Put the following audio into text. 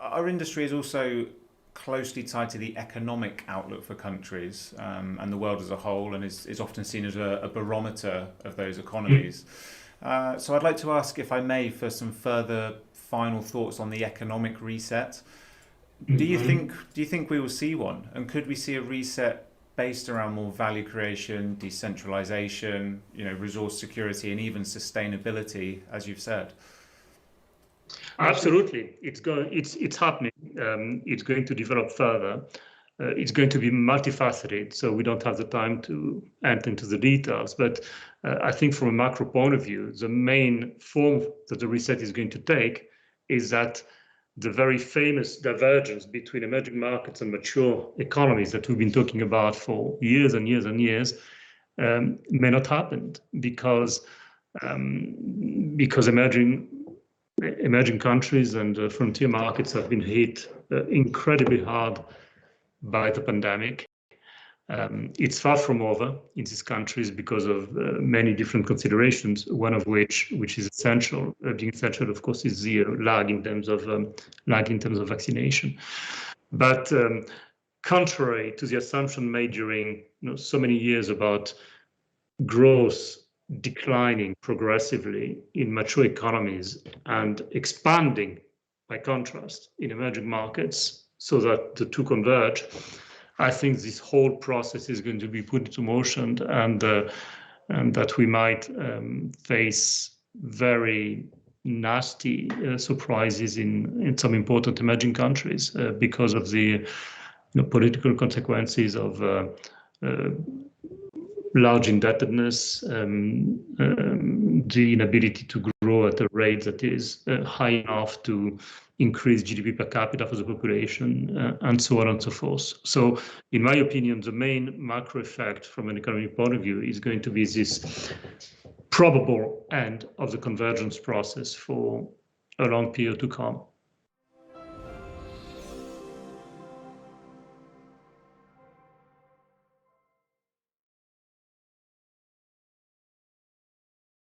our industry is also closely tied to the economic outlook for countries and the world as a whole, and is often seen as a barometer of those economies. So I'd like to ask, if I may, for some further final thoughts on the economic reset. Do you think we will see one? And could we see a reset based around more value creation, decentralization, resource security, and even sustainability, as you've said? Absolutely, it's happening. It's going to develop further. It's going to be multifaceted, so we don't have the time to enter into the details. But I think from a macro point of view, the main form that the reset is going to take is that the very famous divergence between emerging markets and mature economies that we've been talking about for years and years and years may not happen because emerging countries and frontier markets have been hit incredibly hard by the pandemic. It's far from over in these countries because of many different considerations, one of which is essential, being essential, of course, is the lag in terms of vaccination. But contrary to the assumption made during so many years about growth declining progressively in mature economies and expanding by contrast in emerging markets so that the two converge, I think this whole process is going to be put into motion, and that we might face very nasty surprises in some important emerging countries because of the political consequences of large indebtedness, the inability to grow at a rate that is high enough to increase GDP per capita for the population, and so on and so forth. So, in my opinion, the main macro effect from an economic point of view is going to be this probable end of the convergence process for a long period to come.